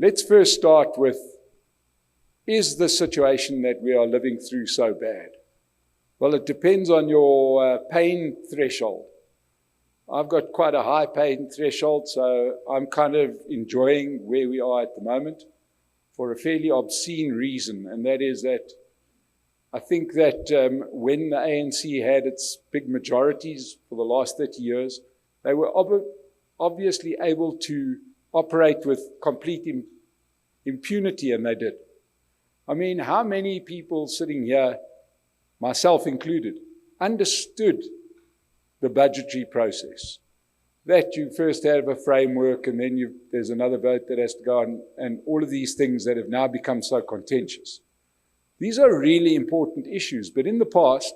Let's first start with, is the situation that we are living through so bad? Well, it depends on your pain threshold. I've got quite a high pain threshold, so I'm kind of enjoying where we are at the moment for a fairly obscene reason, and that is that I think that when the ANC had its big majorities for the last 30 years, they were obviously able to operate with complete impunity, and they did. I mean, how many people sitting here, myself included, understood the budgetary process? That you first have a framework, and then there's another vote that has to go on, and all of these things that have now become so contentious. These are really important issues, but in the past,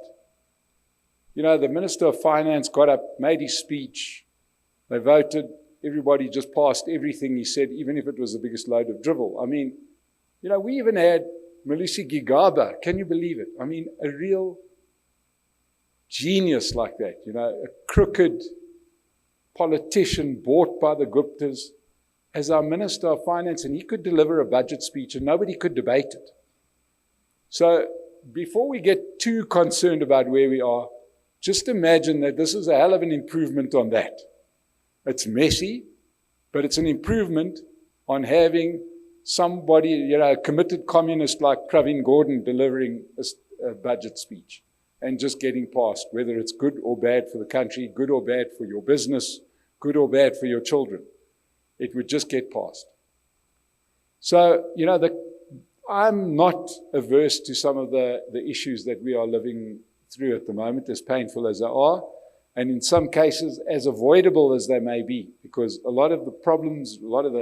you know, the Minister of Finance got up, made his speech, they voted, everybody just passed everything he said, even if it was the biggest load of drivel. I mean, you know, we even had Malusi Gigaba, can you believe it? I mean, a real genius like that, you know, a crooked politician bought by the Guptas as our Minister of Finance, and he could deliver a budget speech and nobody could debate it. So before we get too concerned about where we are, just imagine that this is a hell of an improvement on that. It's messy, but it's an improvement on having somebody, you know, a committed communist like Pravin Gordhan delivering a budget speech and just getting past, whether it's good or bad for the country, good or bad for your business, good or bad for your children. It would just get past. So, you know, I'm not averse to some of the issues that we are living through at the moment, as painful as they are, and in some cases as avoidable as they may be, because a lot of the problems, a lot of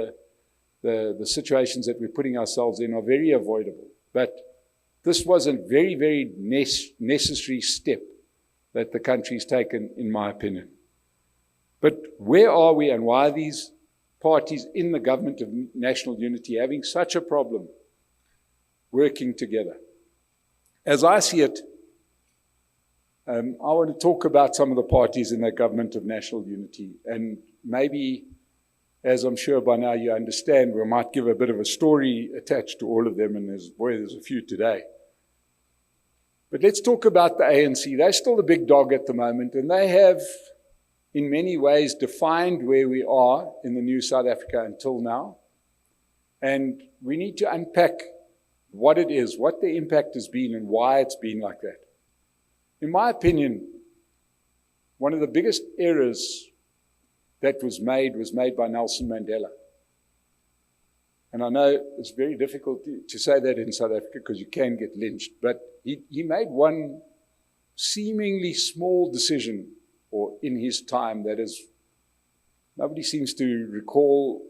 the situations that we're putting ourselves in are very avoidable. But this was a very, very necessary step that the country's taken, in my opinion. But where are we, and why are these parties in the government of national unity having such a problem working together? As I see it, I want to talk about some of the parties in the government of national unity, and maybe, as I'm sure by now you understand, we might give a bit of a story attached to all of them, and there's a few today. But let's talk about the ANC. They're still the big dog at the moment, and they have, in many ways, defined where we are in the new South Africa until now. And we need to unpack what it is, what the impact has been, and why it's been like that. In my opinion, one of the biggest errors that was made by Nelson Mandela. And I know it's very difficult to say that in South Africa because you can get lynched, but he made one seemingly small decision, or in his time, that is, nobody seems to recall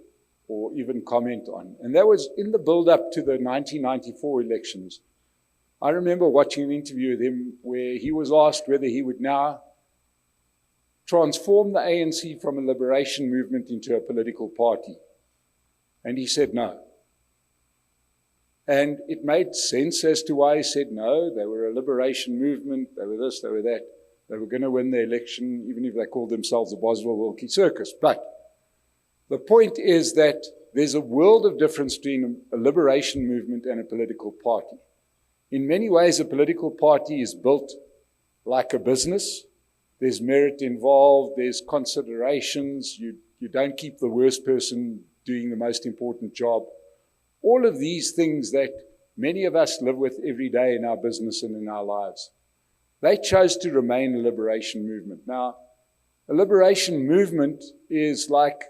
or even comment on. And that was in the build-up to the 1994 elections. I remember watching an interview with him where he was asked whether he would now transform the ANC from a liberation movement into a political party. And he said no. And it made sense as to why he said no. They were a liberation movement, they were this, they were that. They were going to win the election, even if they called themselves the Boswell-Wilkie Circus. But the point is that there's a world of difference between a liberation movement and a political party. In many ways, a political party is built like a business. There's merit involved, there's considerations, you don't keep the worst person doing the most important job. All of these things that many of us live with every day in our business and in our lives. They chose to remain a liberation movement. Now, a liberation movement is like,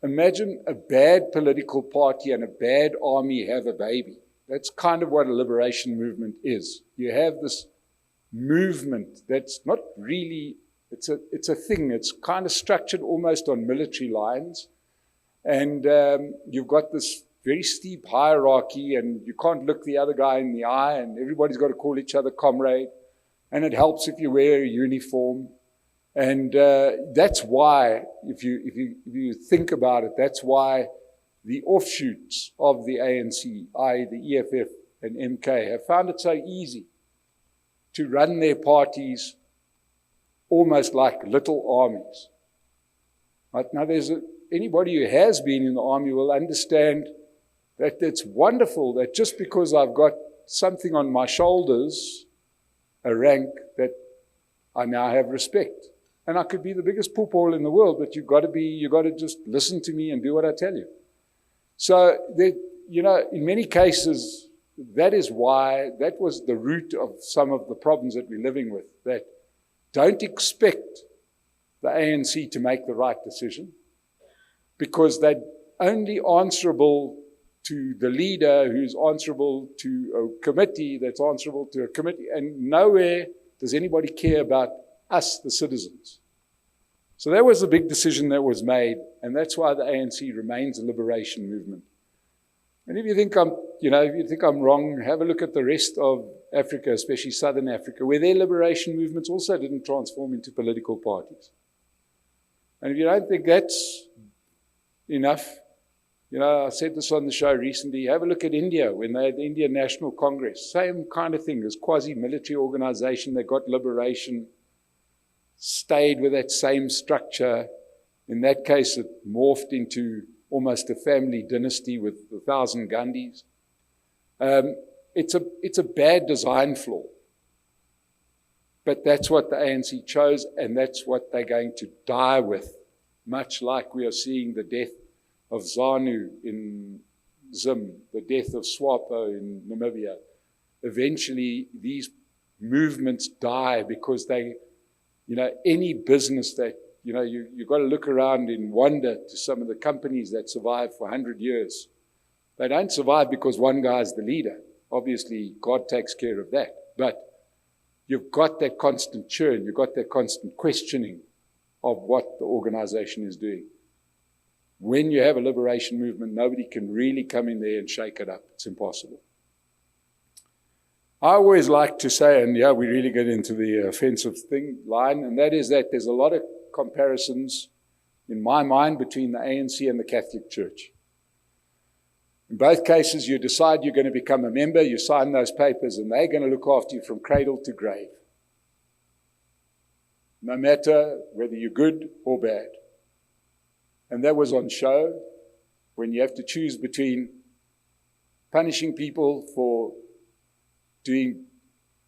imagine a bad political party and a bad army have a baby. That's kind of what a liberation movement is. You have this movement that's not really, it's a thing. It's kind of structured almost on military lines. And you've got this very steep hierarchy, and you can't look the other guy in the eye, and everybody's got to call each other comrade. And it helps if you wear a uniform. And that's why, if you think about it, that's why the offshoots of the ANC, i.e. the EFF and MK, have found it so easy to run their parties almost like little armies. Right? Now, anybody who has been in the army will understand that it's wonderful that just because I've got something on my shoulders, a rank, that I now have respect. And I could be the biggest poopole in the world, but you've got to just listen to me and do what I tell you. So, in many cases, that was the root of some of the problems that we're living with, that don't expect the ANC to make the right decision, because they're only answerable to the leader, who's answerable to a committee, that's answerable to a committee, and nowhere does anybody care about us, the citizens. So that was the big decision that was made, and that's why the ANC remains a liberation movement. And if you think I'm wrong, have a look at the rest of Africa, especially Southern Africa, where their liberation movements also didn't transform into political parties. And if you don't think that's enough, I said this on the show recently, have a look at India, when they had the Indian National Congress. Same kind of thing, as quasi-military organization, they got liberation, stayed with that same structure. In that case, it morphed into almost a family dynasty with 1,000 Gandhis. It's a bad design flaw. But that's what the ANC chose, and that's what they're going to die with, much like we are seeing the death of ZANU in Zim, the death of SWAPO in Namibia. Eventually, these movements die because they, any business that, you've got to look around in wonder to some of the companies that survive for 100 years. They don't survive because one guy's the leader. Obviously, God takes care of that. But you've got that constant churn, you've got that constant questioning of what the organization is doing. When you have a liberation movement, nobody can really come in there and shake it up. It's impossible. I always like to say, and we really get into the offensive line, and that is that there's a lot of comparisons in my mind between the ANC and the Catholic Church. In both cases, you decide you're going to become a member, you sign those papers, and they're going to look after you from cradle to grave, no matter whether you're good or bad. And that was on show when you have to choose between punishing people for doing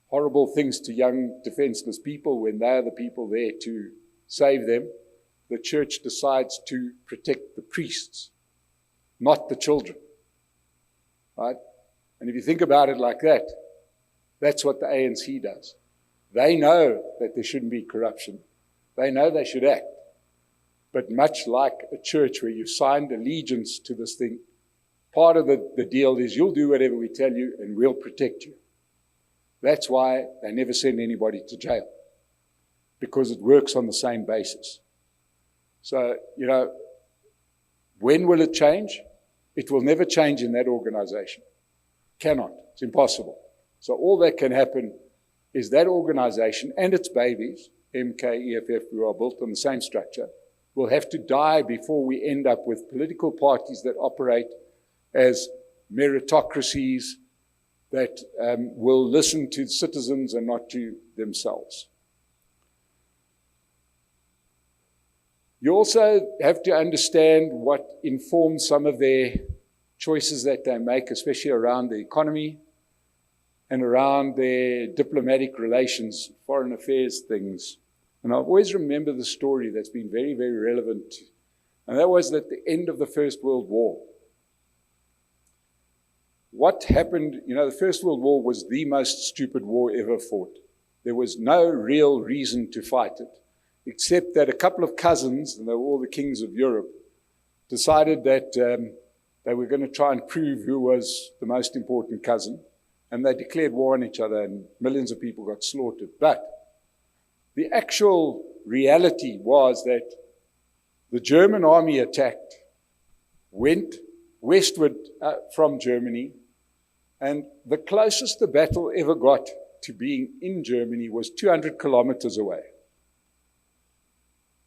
horrible things to young, defenseless people when they are the people there to save them. The church decides to protect the priests, not the children. Right? And if you think about it like that, that's what the ANC does. They know that there shouldn't be corruption. They know they should act. But much like a church where you've signed allegiance to this thing, part of the deal is you'll do whatever we tell you and we'll protect you. That's why they never send anybody to jail, because it works on the same basis. So, when will it change? It will never change in that organization. Cannot. It's impossible. So all that can happen is that organization and its babies, MK, EFF, who are built on the same structure, will have to die before we end up with political parties that operate as meritocracies that will listen to citizens and not to themselves. You also have to understand what informs some of their choices that they make, especially around the economy and around their diplomatic relations, foreign affairs things. And I always remember the story that's been very, very relevant. And that was at the end of the First World War. What happened, the First World War was the most stupid war ever fought. There was no real reason to fight it, except that a couple of cousins, and they were all the kings of Europe, decided that they were going to try and prove who was the most important cousin. And they declared war on each other, and millions of people got slaughtered. But the actual reality was that the German army attacked, went westward from Germany, and the closest the battle ever got to being in Germany was 200 kilometers away.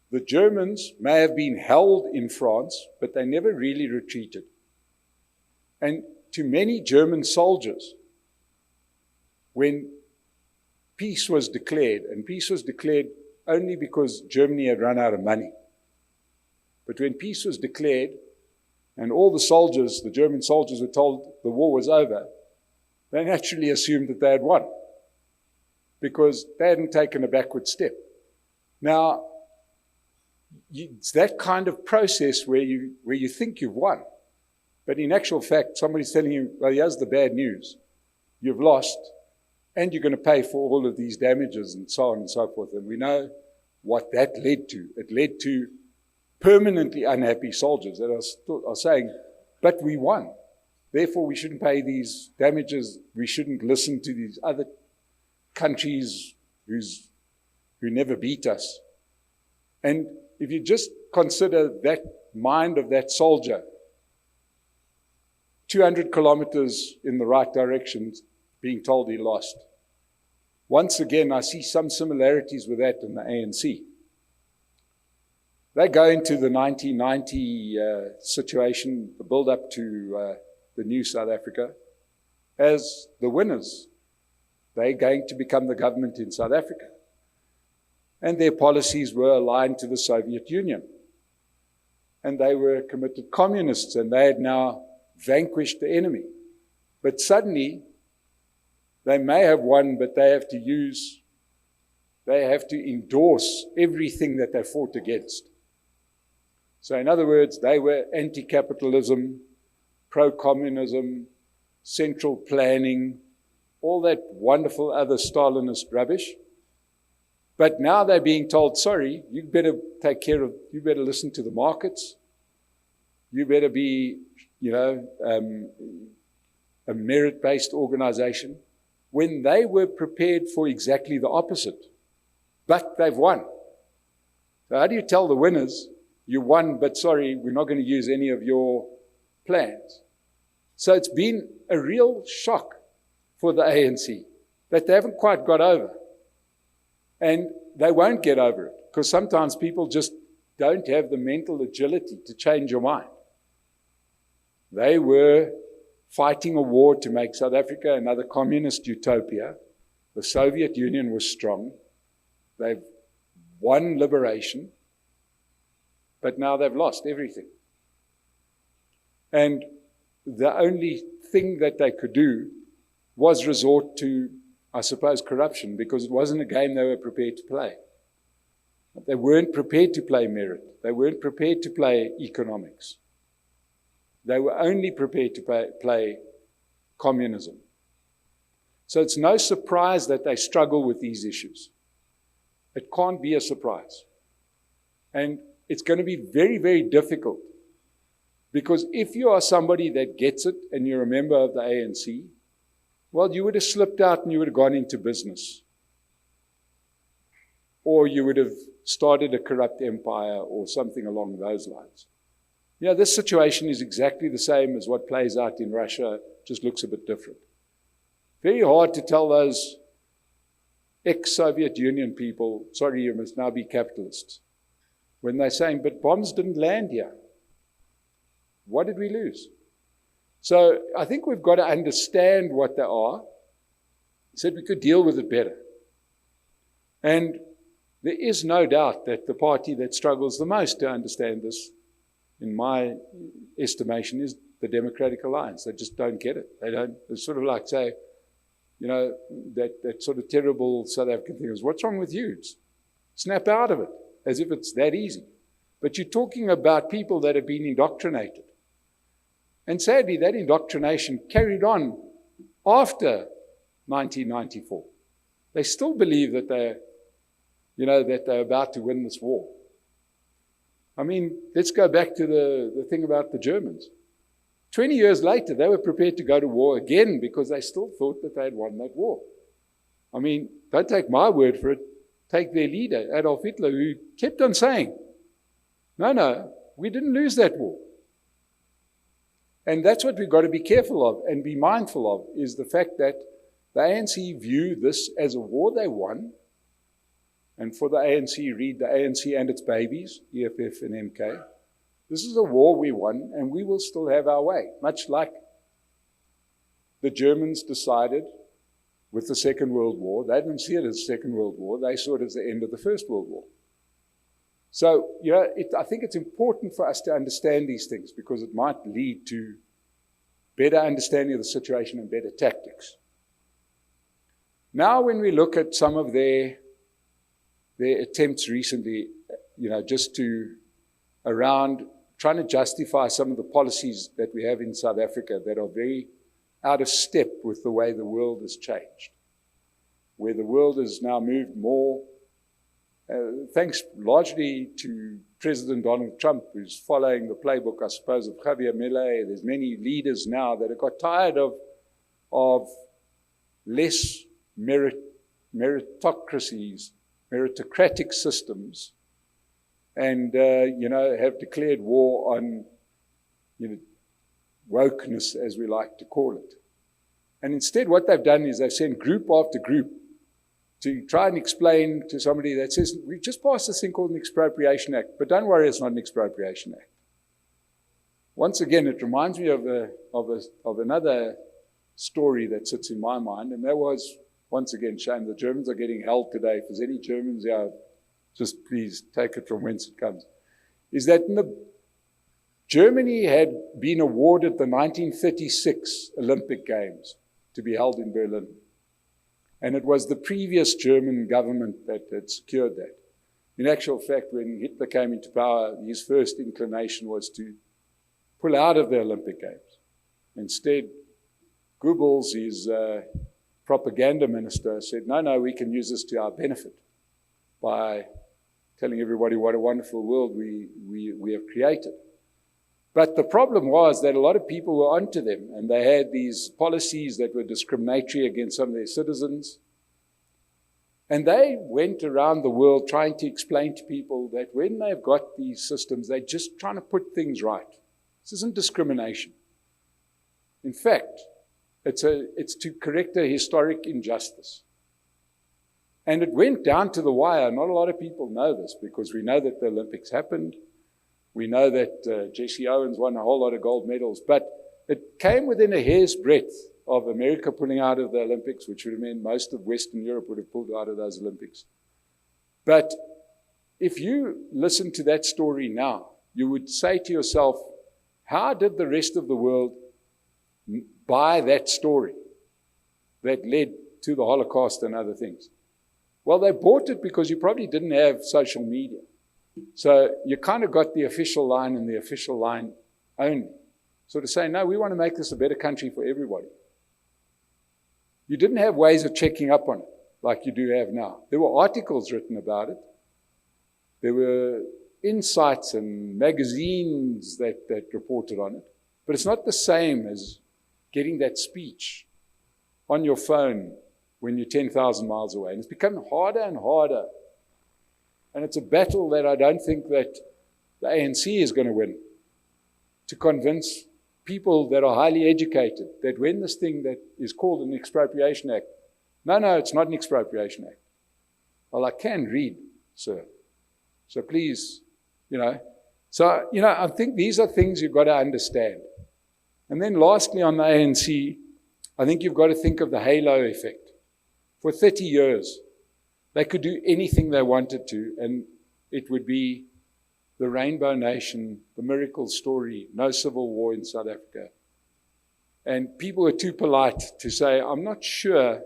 The Germans may have been held in France, but they never really retreated. And to many German soldiers, when peace was declared, and peace was declared only because Germany had run out of money. But when peace was declared, and all the soldiers, the German soldiers, were told the war was over, they naturally assumed that they had won, because they hadn't taken a backward step. Now, it's that kind of process where you think you've won, but in actual fact, somebody's telling you, well, here's the bad news. You've lost, and you're going to pay for all of these damages and so on and so forth. And we know what that led to. It led to permanently unhappy soldiers that are saying, but we won. Therefore, we shouldn't pay these damages. We shouldn't listen to these other countries who never beat us. And if you just consider that mind of that soldier, 200 kilometers in the right direction, being told he lost. Once again, I see some similarities with that in the ANC. They go into the 1990 situation, the build-up to the new South Africa, as the winners. They're going to become the government in South Africa. And their policies were aligned to the Soviet Union. And they were committed communists, and they had now vanquished the enemy. But suddenly, they may have won, but they have to endorse everything that they fought against. So in other words, they were anti-capitalism, pro-communism, central planning, all that wonderful other Stalinist rubbish. But now they're being told, sorry, you better listen to the markets. You better be, a merit-based organization, when they were prepared for exactly the opposite. But they've won. So how do you tell the winners, you won, but sorry, we're not going to use any of your plans? So it's been a real shock for the ANC that they haven't quite got over. And they won't get over it, because sometimes people just don't have the mental agility to change your mind. They were fighting a war to make South Africa another communist utopia. The Soviet Union was strong. They've won liberation, but now they've lost everything. And the only thing that they could do was resort to, I suppose, corruption, because it wasn't a game they were prepared to play. They weren't prepared to play merit. They weren't prepared to play economics. They were only prepared to play communism. So it's no surprise that they struggle with these issues. It can't be a surprise. And it's going to be very, very difficult, because if you are somebody that gets it and you're a member of the ANC, well, you would have slipped out and you would have gone into business. Or you would have started a corrupt empire or something along those lines. Yeah, this situation is exactly the same as what plays out in Russia, just looks a bit different. Very hard to tell those ex-Soviet Union people, sorry, you must now be capitalists, when they're saying, but bombs didn't land here. What did we lose? So I think we've got to understand what they are, so that we could deal with it better. And there is no doubt that the party that struggles the most to understand this, in my estimation, is the Democratic Alliance. They just don't get it. They don't. It's sort of like, say, that sort of terrible South African thing is, what's wrong with you? Snap out of it, as if it's that easy. But you're talking about people that have been indoctrinated. And sadly, that indoctrination carried on after 1994. They still believe that they're about to win this war. I mean, let's go back to the thing about the Germans. 20 years later, they were prepared to go to war again because they still thought that they had won that war. I mean, don't take my word for it. Take their leader, Adolf Hitler, who kept on saying, no, we didn't lose that war. And that's what we've got to be careful of and be mindful of, is the fact that the ANC view this as a war they won. And for the ANC, read the ANC and its babies, EFF and MK. This is a war we won, and we will still have our way, much like the Germans decided with the Second World War. They didn't see it as the Second World War. They saw it as the end of the First World War. So, I think it's important for us to understand these things because it might lead to better understanding of the situation and better tactics. Now, when we look at some of their attempts recently, just around trying to justify some of the policies that we have in South Africa that are very out of step with the way the world has changed, where the world has now moved more, thanks largely to President Donald Trump, who's following the playbook, I suppose, of Javier Milei. There's many leaders now that have got tired of less meritocracies, meritocratic systems, and have declared war on wokeness, as we like to call it. And instead what they've done is they've sent group after group to try and explain to somebody that says, we've just passed this thing called an Expropriation Act, but don't worry, it's not an Expropriation Act. Once again, it reminds me of another story that sits in my mind, and that was, once again, shame, the Germans are getting held today. If there's any Germans here, just please take it from whence it comes. Is that Germany had been awarded the 1936 Olympic Games to be held in Berlin. And it was the previous German government that had secured that. In actual fact, when Hitler came into power, his first inclination was to pull out of the Olympic Games. Instead, Goebbels, his propaganda minister, said, no, we can use this to our benefit by telling everybody what a wonderful world we have created. But the problem was that a lot of people were onto them, and they had these policies that were discriminatory against some of their citizens. And they went around the world trying to explain to people that when they've got these systems, they're just trying to put things right. This isn't discrimination. In fact, it's to correct a historic injustice. And it went down to the wire. Not a lot of people know this because we know that the Olympics happened. We know that Jesse Owens won a whole lot of gold medals, but it came within a hair's breadth of America pulling out of the Olympics, which would have meant most of Western Europe would have pulled out of those Olympics. But if you listen to that story now, you would say to yourself, how did the rest of the world buy that story that led to the Holocaust and other things? Well, they bought it because you probably didn't have social media. So you kind of got the official line and the official line only. Sort of saying, no, we want to make this a better country for everybody. You didn't have ways of checking up on it like you do have now. There were articles written about it. There were insights and magazines that reported on it. But it's not the same as getting that speech on your phone when you're 10,000 miles away. And it's become harder and harder. And it's a battle that I don't think that the ANC is going to win, to convince people that are highly educated that when this thing that is called an Expropriation Act, no, it's not an Expropriation Act. Well, I can read, sir. So please, So, I think these are things you've got to understand. And then lastly on the ANC, I think you've got to think of the halo effect. For 30 years, they could do anything they wanted to, and it would be the Rainbow Nation, the miracle story, no civil war in South Africa. And people were too polite to say, I'm not sure,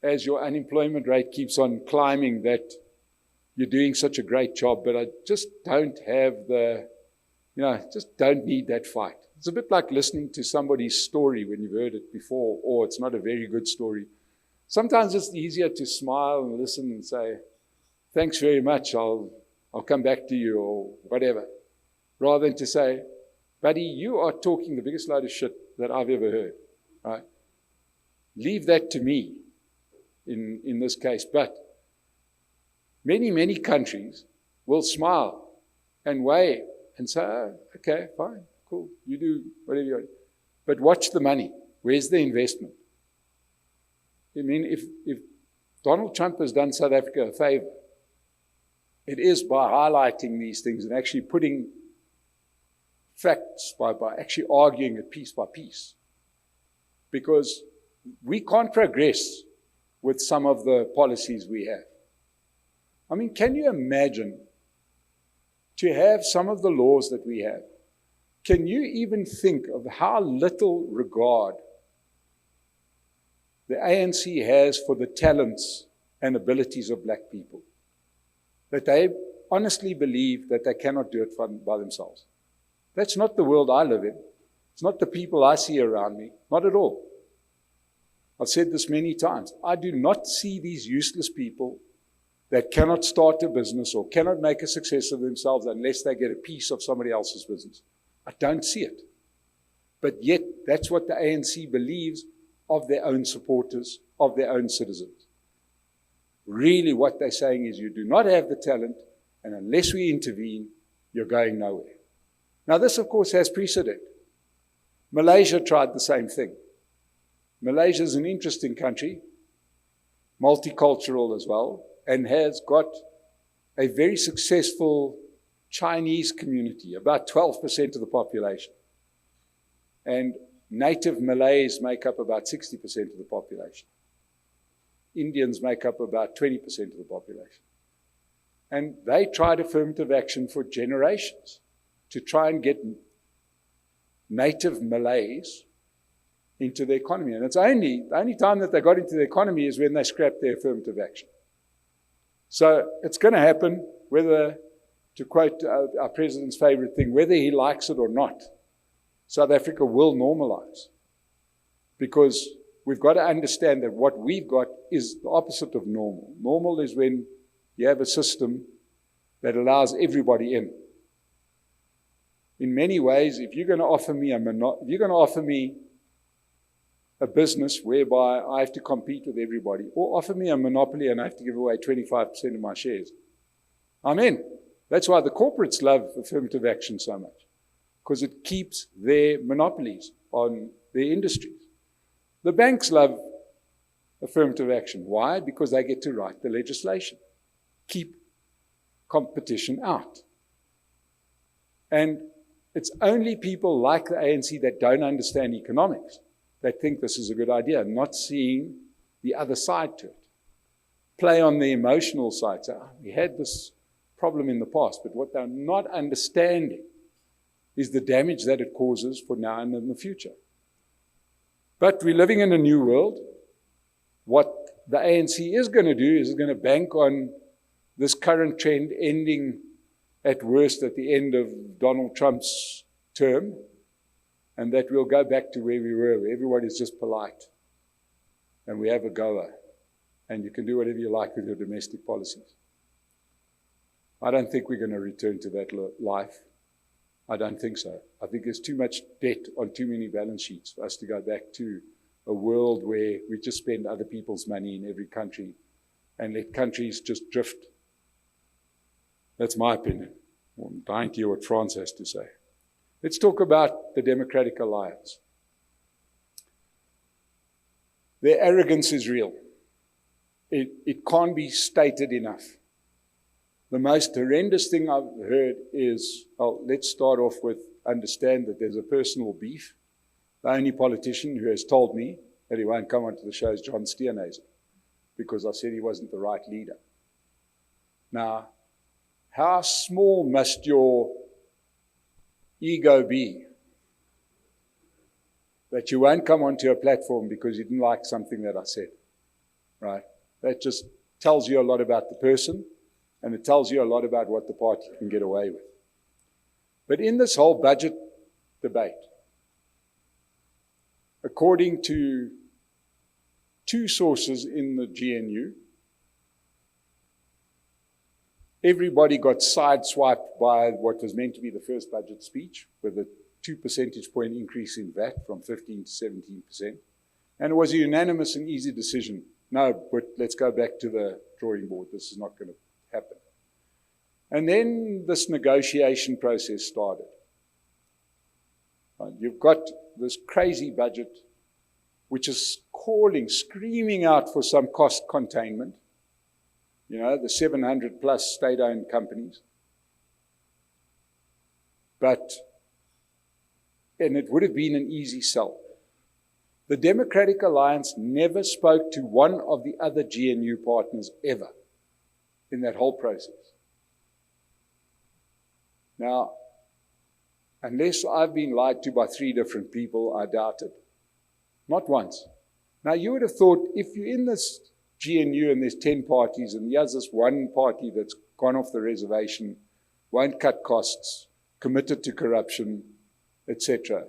as your unemployment rate keeps on climbing, that you're doing such a great job, but I just don't have just don't need that fight. It's a bit like listening to somebody's story when you've heard it before, or it's not a very good story. Sometimes it's easier to smile and listen and say, thanks very much, I'll come back to you, or whatever, rather than to say, buddy, you are talking the biggest load of shit that I've ever heard. Right? Leave that to me in this case. But many, many countries will smile and wave and say, oh, okay, fine, cool, you do whatever you want. But watch the money. Where's the investment? I mean, if Donald Trump has done South Africa a favor, it is by highlighting these things and actually putting facts, by actually arguing it piece by piece. Because we can't progress with some of the policies we have. I mean, can you imagine to have some of the laws that we have. Can you even think of how little regard the ANC has for the talents and abilities of black people? That they honestly believe that they cannot do it by themselves. That's not the world I live in. It's not the people I see around me. Not at all. I've said this many times. I do not see these useless people that cannot start a business or cannot make a success of themselves unless they get a piece of somebody else's business. I don't see it. But yet, that's what the ANC believes of their own supporters, of their own citizens. Really what they're saying is you do not have the talent, and unless we intervene, you're going nowhere. Now this, of course, has precedent. Malaysia tried the same thing. Malaysia is an interesting country, multicultural as well, and has got a very successful Chinese community, about 12% of the population. And native Malays make up about 60% of the population. Indians make up about 20% of the population. And they tried affirmative action for generations to try and get native Malays into the economy. And the only time that they got into the economy is when they scrapped their affirmative action. So it's going to happen, whether, to quote our president's favorite thing, whether he likes it or not, South Africa will normalize. Because we've got to understand that what we've got is the opposite of normal. Normal is when you have a system that allows everybody in. In many ways, if you're going to offer me a business whereby I have to compete with everybody, or offer me a monopoly and I have to give away 25% of my shares, I'm in. That's why the corporates love affirmative action so much, because it keeps their monopolies on their industries. The banks love affirmative action. Why? Because they get to write the legislation, keep competition out. And it's only people like the ANC that don't understand economics that think this is a good idea, not seeing the other side to it. Play on the emotional side. So, we had this problem in the past, but what they're not understanding is the damage that it causes for now and in the future. But we're living in a new world. What the ANC is going to do is going to bank on this current trend ending at worst at the end of Donald Trump's term, and that we'll go back to where we were, where everybody's just polite, and we have a goer, and you can do whatever you like with your domestic policies. I don't think we're going to return to that life. I don't think so. I think there's too much debt on too many balance sheets for us to go back to a world where we just spend other people's money in every country and let countries just drift. That's my opinion. I'm dying to hear what France has to say. Let's talk about the Democratic Alliance. Their arrogance is real. It can't be stated enough. The most horrendous thing I've heard is, let's start off with understand that there's a personal beef. The only politician who has told me that he won't come onto the show is John Steenhuisen, because I said he wasn't the right leader. Now, how small must your ego be that you won't come onto a platform because you didn't like something that I said, right? That just tells you a lot about the person, and it tells you a lot about what the party can get away with. But in this whole budget debate, according to two sources in the GNU, everybody got sideswiped by what was meant to be the first budget speech, with a 2 percentage point increase in VAT from 15% to 17%. And it was a unanimous and easy decision. No, but let's go back to the drawing board. This is not going to happen. And then this negotiation process started. You've got this crazy budget, which is screaming out for some cost containment. You know, the 700 plus state-owned companies. And it would have been an easy sell. The Democratic Alliance never spoke to one of the other GNU partners ever in that whole process. Now, unless I've been lied to by 3 different people, I doubt it. Not once. Now, you would have thought if you're in this GNU and there's 10 parties and there's this one party that's gone off the reservation, won't cut costs, committed to corruption, etc.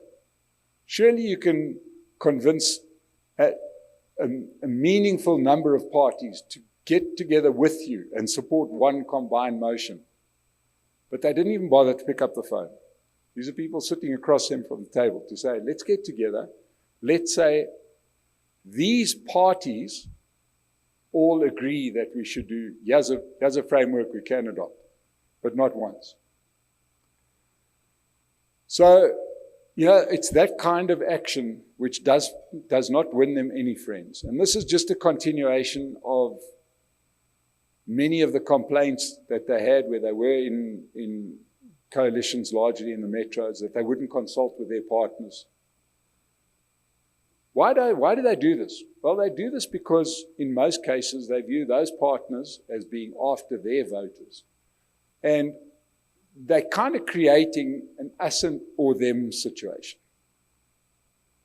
Surely you can convince a meaningful number of parties to get together with you and support one combined motion. But they didn't even bother to pick up the phone. These are people sitting across them from the table to say, let's get together. Let's say these parties all agree that we should do, here's a framework we can adopt, but not once. So, it's that kind of action which does not win them any friends. And this is just a continuation of many of the complaints that they had where they were in coalitions, largely in the metros, that they wouldn't consult with their partners. Why do they do this? Well, they do this because in most cases they view those partners as being after their voters. And they're kind of creating an us or them situation,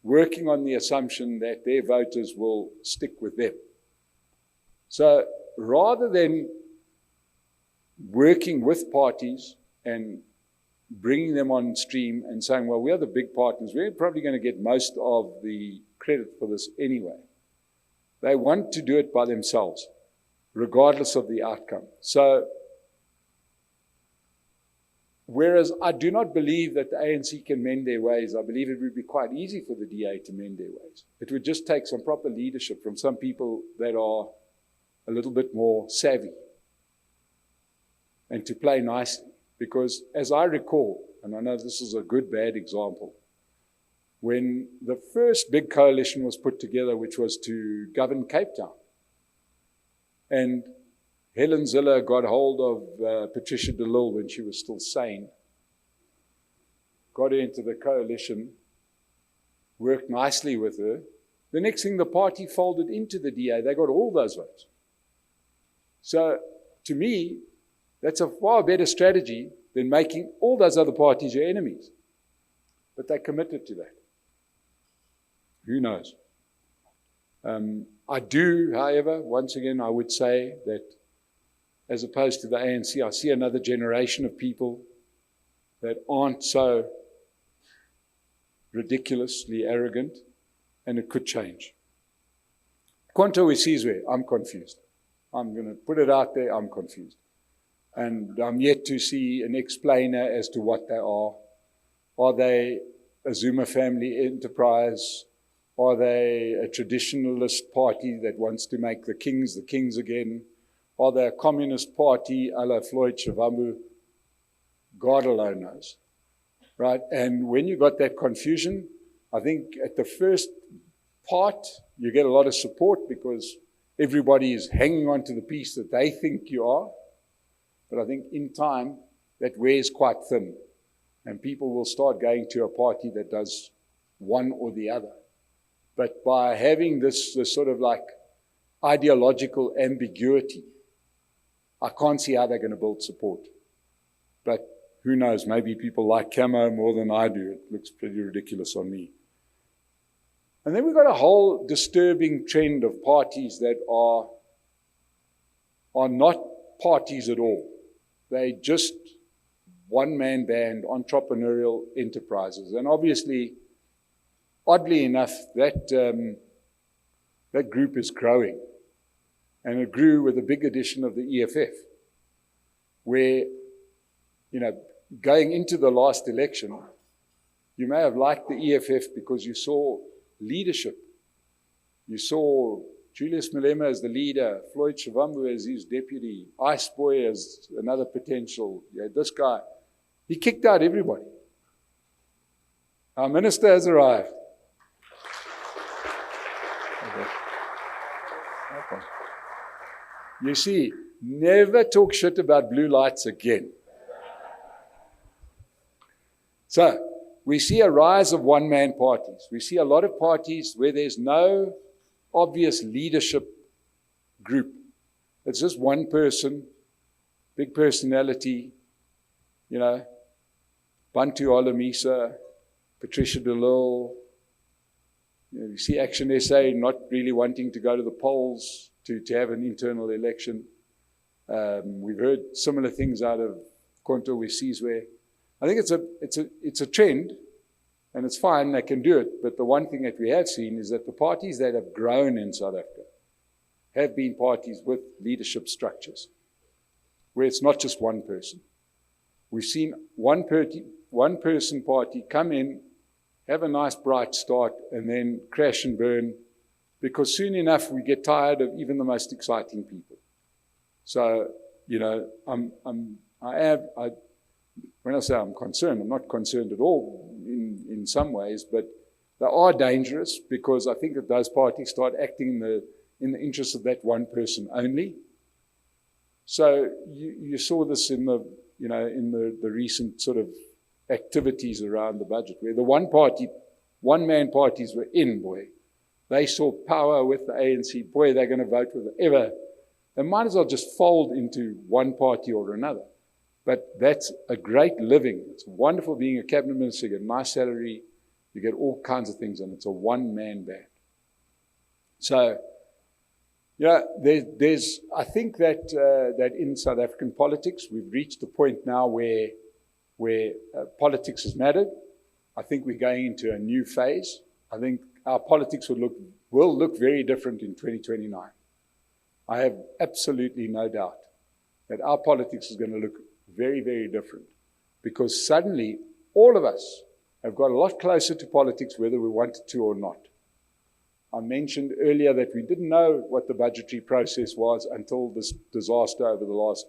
working on the assumption that their voters will stick with them. So rather than working with parties and bringing them on stream and saying, well, we're the big partners, we're probably going to get most of the credit for this anyway. They want to do it by themselves, regardless of the outcome. So, whereas I do not believe that the ANC can mend their ways, I believe it would be quite easy for the DA to mend their ways. It would just take some proper leadership from some people that are a little bit more savvy and to play nicely. Because as I recall, and I know this is a good, bad example, when the first big coalition was put together, which was to govern Cape Town, and Helen Zille got hold of Patricia de Lille when she was still sane, got her into the coalition, worked nicely with her. The next thing, the party folded into the DA. They got all those votes. So, to me, that's a far better strategy than making all those other parties your enemies. But they committed to that. Who knows? I do, however, once again, I would say that as opposed to the ANC, I see another generation of people that aren't so ridiculously arrogant, and it could change. Quanto Wesizwe, I'm confused. I'm going to put it out there, I'm confused. And I'm yet to see an explainer as to what they are. Are they a Zuma family enterprise? Are they a traditionalist party that wants to make the kings again? Are they a communist party a la Floyd Shivambu? God alone knows. Right? And when you got that confusion, I think at the first part, you get a lot of support because everybody is hanging on to the piece that they think you are. But I think in time, that wears quite thin. And people will start going to a party that does one or the other. But by having this sort of like ideological ambiguity, I can't see how they're going to build support. But who knows, maybe people like Camo more than I do. It looks pretty ridiculous on me. And then we've got a whole disturbing trend of parties that are not parties at all. They just one-man band, entrepreneurial enterprises. And obviously, oddly enough, that group is growing. And it grew with a big addition of the EFF, where, going into the last election, you may have liked the EFF because you saw leadership. You saw Julius Malema as the leader, Floyd Shivambu as his deputy, Ice Boy as another potential. This guy, he kicked out everybody. Our minister has arrived. Okay. You see, never talk shit about blue lights again. So, we see a rise of one-man parties. We see a lot of parties where there's no obvious leadership group. It's just one person, big personality, Bantu Holomisa, Patricia DeLille. You see Action SA not really wanting to go to the polls to have an internal election. We've heard similar things out of Konto Wesizwe. I think it's a trend, and it's fine, they can do it. But the one thing that we have seen is that the parties that have grown in South Africa have been parties with leadership structures, where it's not just one person. We've seen one person party come in, have a nice bright start, and then crash and burn, because soon enough we get tired of even the most exciting people. So, you know, when I say I'm concerned, I'm not concerned at all in some ways, but they are dangerous, because I think that those parties start acting in the interest of that one person only. So you saw this in the recent sort of activities around the budget, where the one-man parties were in, boy. They saw power with the ANC, boy, they're going to vote with whatever. They might as well just fold into one party or another. But that's a great living. It's wonderful being a cabinet minister. You get a nice salary, you get all kinds of things, and it's a one-man band. So, yeah, I think that in South African politics, we've reached a point now where politics has mattered. I think we're going into a new phase. I think our politics will look very different in 2029. I have absolutely no doubt that our politics is going to look very, very different, because suddenly all of us have got a lot closer to politics, whether we wanted to or not. I mentioned earlier that we didn't know what the budgetary process was until this disaster over the last,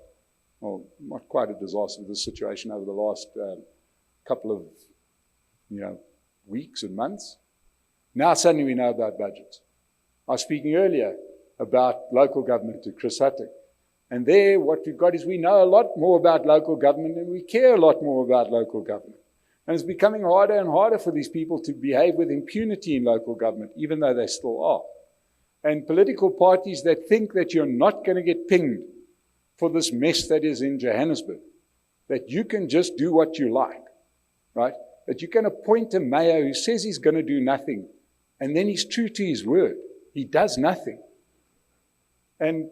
well, not quite a disaster, this situation over the last couple of weeks and months. Now suddenly we know about budgets. I was speaking earlier about local government to Chris Hutton. And there what we've got is we know a lot more about local government, and we care a lot more about local government. And it's becoming harder and harder for these people to behave with impunity in local government, even though they still are. And political parties that think that you're not going to get pinged for this mess that is in Johannesburg, that you can just do what you like, right? That you can appoint a mayor who says he's going to do nothing, and then he's true to his word. He does nothing. And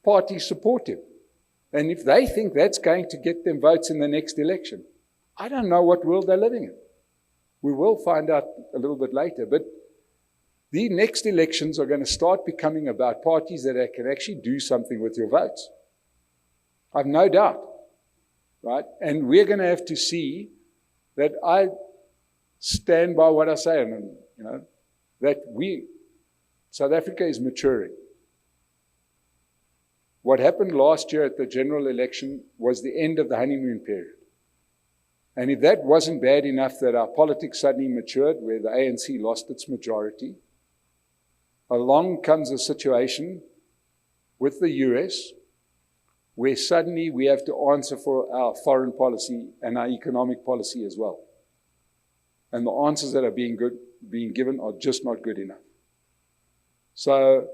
parties support him. And if they think that's going to get them votes in the next election, I don't know what world they're living in. We will find out a little bit later. But the next elections are going to start becoming about parties that can actually do something with your votes. I've no doubt, right? And we're going to have to see that I stand by what I say, and that South Africa is maturing. What happened last year at the general election was the end of the honeymoon period. And if that wasn't bad enough that our politics suddenly matured, where the ANC lost its majority, along comes a situation with the US, where suddenly we have to answer for our foreign policy and our economic policy as well. And the answers that are being given are just not good enough. So,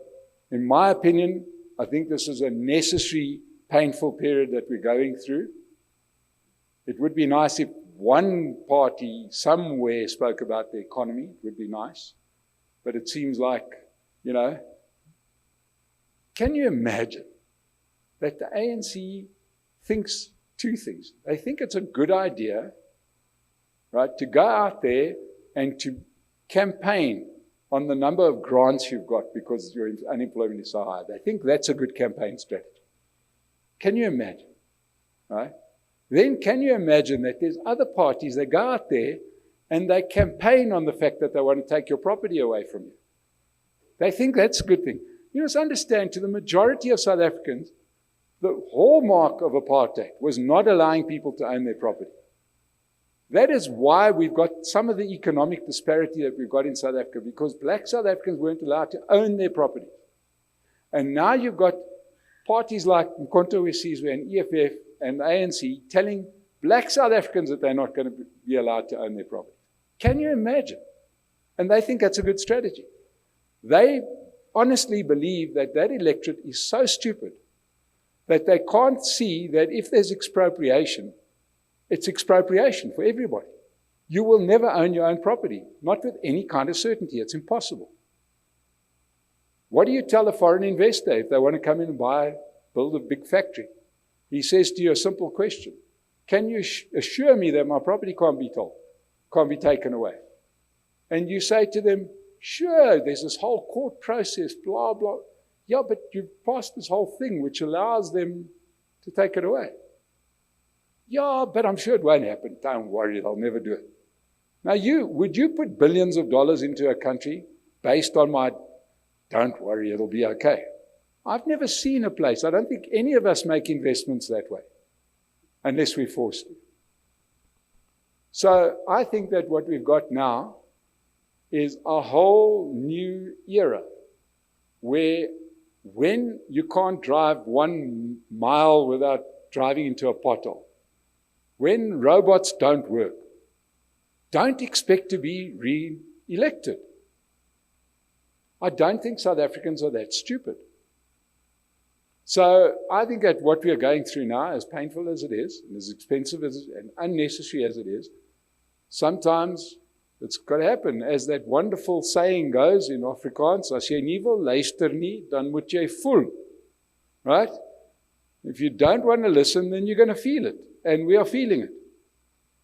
in my opinion, I think this is a necessary, painful period that we're going through. It would be nice if one party somewhere spoke about the economy. It would be nice. But it seems like, can you imagine that the ANC thinks two things? They think it's a good idea, right, to go out there and to campaign on the number of grants you've got because your unemployment is so high. They think that's a good campaign strategy. Can you imagine? Right? Then can you imagine that there's other parties that go out there and they campaign on the fact that they want to take your property away from you? They think that's a good thing. You must understand, to the majority of South Africans, the hallmark of apartheid was not allowing people to own their property. That is why we've got some of the economic disparity that we've got in South Africa, because black South Africans weren't allowed to own their property. And now you've got parties like Mkonto Wesizwe and EFF and ANC telling black South Africans that they're not going to be allowed to own their property. Can you imagine? And they think that's a good strategy. They honestly believe that that electorate is so stupid that they can't see that if there's expropriation, It's expropriation for everybody. You will never own your own property, not with any kind of certainty. It's impossible. What do you tell a foreign investor if they want to come in and build a big factory? He says to you a simple question. Can you assure me that my property can't be taken away? And you say to them, sure, there's this whole court process, blah, blah. Yeah, but you've passed this whole thing which allows them to take it away. Yeah, but I'm sure it won't happen. Don't worry, they'll never do it. Now, would you put billions of dollars into a country based on my, don't worry, it'll be okay? I've never seen a place. I don't think any of us make investments that way, unless we're forced to. So I think that what we've got now is a whole new era where when you can't drive 1 mile without driving into a pothole, when robots don't work, don't expect to be re-elected. I don't think South Africans are that stupid. So I think that what we are going through now, as painful as it is, and as expensive and unnecessary as it is, sometimes it's got to happen. As that wonderful saying goes in Afrikaans, as jy nie wil luister nie, dan moet jy voel. Right? If you don't want to listen, then you're going to feel it. And we are feeling it.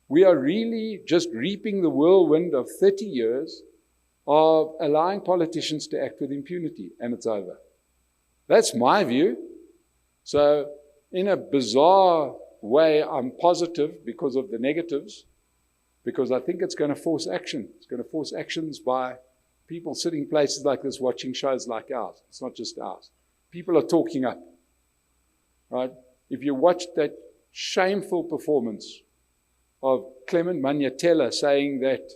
We are really just reaping the whirlwind of 30 years of allowing politicians to act with impunity, and it's over. That's my view. So, in a bizarre way, I'm positive because of the negatives, because I think it's going to force action. It's going to force actions by people sitting places like this, watching shows like ours. It's not just ours. People are talking up. Right? If you watch that shameful performance of Clement Manyatela saying that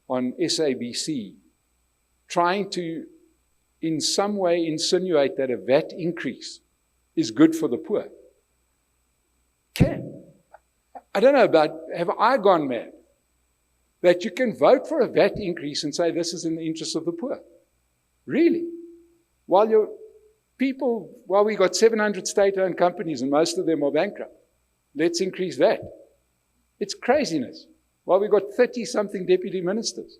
on SABC, trying to in some way insinuate that a VAT increase is good for the poor. I don't know have I gone mad? That you can vote for a VAT increase and say this is in the interest of the poor. Really? While we got 700 state-owned companies and most of them are bankrupt, let's increase VAT. It's craziness. While we got 30-something deputy ministers.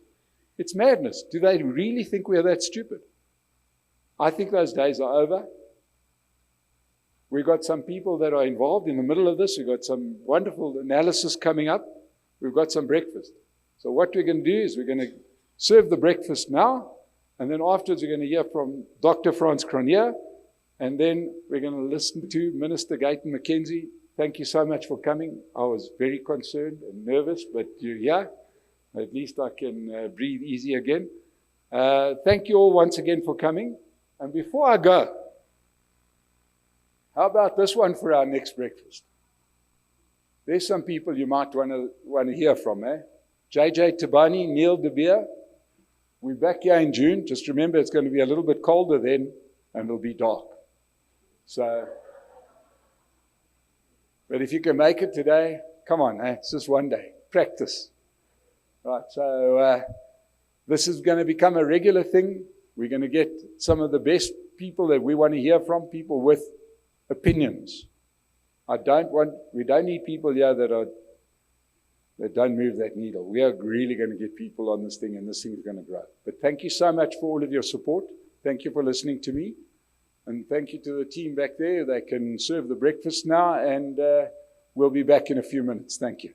It's madness. Do they really think we are that stupid? I think those days are over. We've got some people that are involved in the middle of this. We've got some wonderful analysis coming up. We've got some breakfast. So what we're going to do is we're going to serve the breakfast now, and then afterwards we're going to hear from Dr. Frans Cronje, and then we're going to listen to Minister Gayton McKenzie. Thank you so much for coming. I was very concerned and nervous, but you're here. At least I can breathe easy again. Thank you all once again for coming. And before I go, how about this one for our next breakfast? There's some people you might want to hear from, eh? JJ Tabani, Neil De Beer. We're back here in June. Just remember it's going to be a little bit colder then, and it'll be dark. So, but if you can make it today, come on, eh? It's just one day. Practice. Right, so this is going to become a regular thing. We're going to get some of the best people that we want to hear from, people with opinions. We don't need people here that don't move that needle. We are really going to get people on this thing, and this thing is going to grow. But thank you so much for all of your support. Thank you for listening to me. And thank you to the team back there. They can serve the breakfast now, and we'll be back in a few minutes. Thank you.